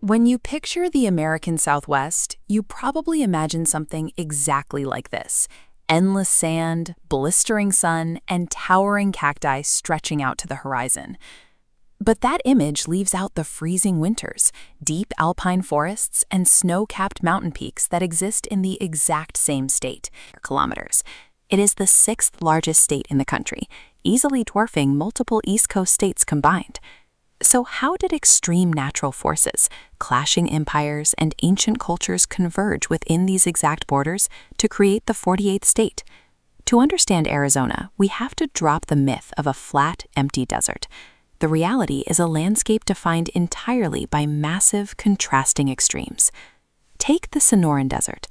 When you picture the American Southwest, you probably imagine something exactly like this: endless sand, blistering sun, and towering cacti stretching out to the horizon. But that image leaves out the freezing winters, deep alpine forests, and snow-capped mountain peaks that exist in the exact same state, kilometers. It is the sixth largest state in the country, easily dwarfing multiple East Coast states combined. So how did extreme natural forces, clashing empires, and ancient cultures converge within these exact borders to create the 48th state? To understand Arizona, we have to drop the myth of a flat, empty desert. The reality is a landscape defined entirely by massive, contrasting extremes. Take the Sonoran Desert.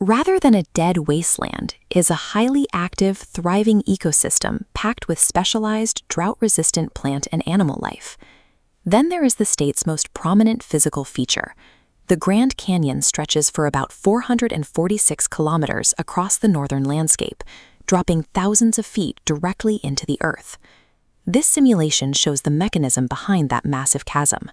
Rather than a dead wasteland, is a highly active, thriving ecosystem packed with specialized, drought-resistant plant and animal life. Then there is the state's most prominent physical feature. The Grand Canyon stretches for about 446 kilometers across the northern landscape, dropping thousands of feet directly into the earth. This simulation shows the mechanism behind that massive chasm.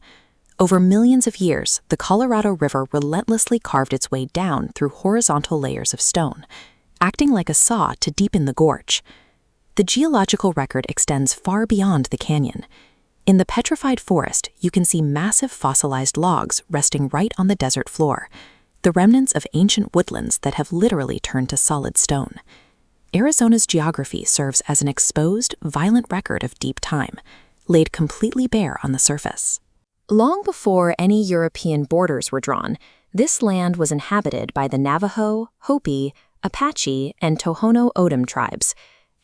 Over millions of years, the Colorado River relentlessly carved its way down through horizontal layers of stone, acting like a saw to deepen the gorge. The geological record extends far beyond the canyon. In the petrified forest, you can see massive fossilized logs resting right on the desert floor, the remnants of ancient woodlands that have literally turned to solid stone. Arizona's geography serves as an exposed, violent record of deep time, laid completely bare on the surface. Long before any European borders were drawn, this land was inhabited by the Navajo, Hopi, Apache, and Tohono O'odham tribes.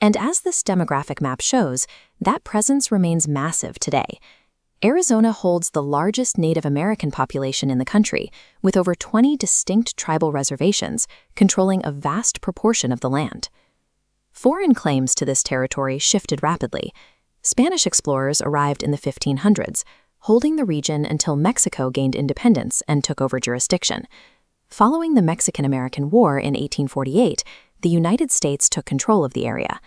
And as this demographic map shows, that presence remains massive today. Arizona holds the largest Native American population in the country, with over 20 distinct tribal reservations controlling a vast proportion of the land. Foreign claims to this territory shifted rapidly. Spanish explorers arrived in the 1500s, holding the region until Mexico gained independence and took over jurisdiction. Following the Mexican-American War in 1848, the United States took control of the area.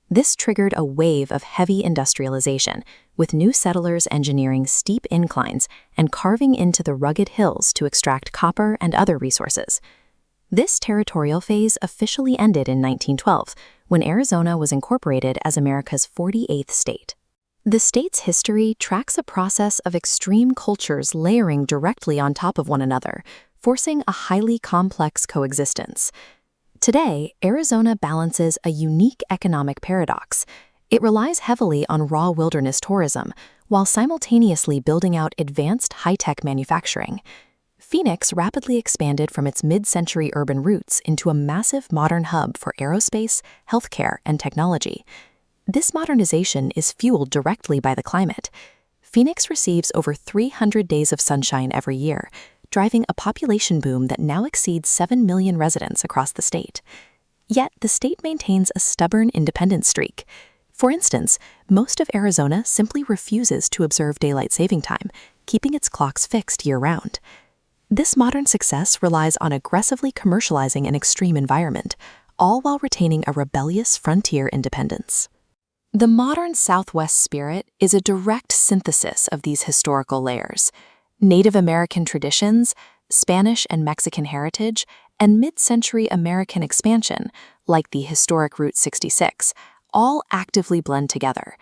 This triggered a wave of heavy industrialization, with new settlers engineering steep inclines and carving into the rugged hills to extract copper and other resources. This territorial phase officially ended in 1912, when Arizona was incorporated as America's 48th state. The state's history tracks a process of extreme cultures layering directly on top of one another, forcing a highly complex coexistence. Today, Arizona balances a unique economic paradox. It relies heavily on raw wilderness tourism, while simultaneously building out advanced high-tech manufacturing. Phoenix rapidly expanded from its mid-century urban roots into a massive modern hub for aerospace, healthcare, and technology. This modernization is fueled directly by the climate. Phoenix receives over 300 days of sunshine every year, driving a population boom that now exceeds 7 million residents across the state. Yet, the state maintains a stubborn independence streak. For instance, most of Arizona simply refuses to observe daylight saving time, keeping its clocks fixed year-round. This modern success relies on aggressively commercializing an extreme environment, all while retaining a rebellious frontier independence. The modern Southwest spirit is a direct synthesis of these historical layers. Native American traditions, Spanish and Mexican heritage, and mid-century American expansion, like the historic Route 66, all actively blend together.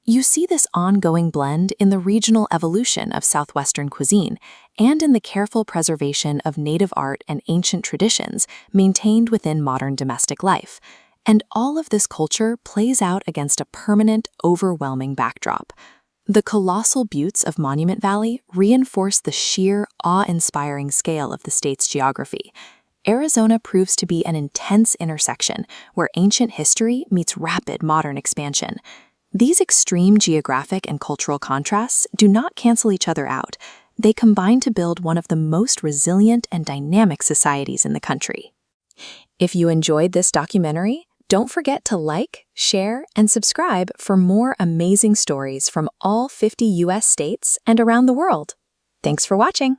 You see this ongoing blend in the regional evolution of Southwestern cuisine and in the careful preservation of native art and ancient traditions maintained within modern domestic life. And all of this culture plays out against a permanent, overwhelming backdrop. The colossal buttes of Monument Valley reinforce the sheer, awe-inspiring scale of the state's geography. Arizona proves to be an intense intersection where ancient history meets rapid modern expansion. These extreme geographic and cultural contrasts do not cancel each other out. They combine to build one of the most resilient and dynamic societies in the country. If you enjoyed this documentary, don't forget to like, share, and subscribe for more amazing stories from all 50 U.S. states and around the world. Thanks for watching.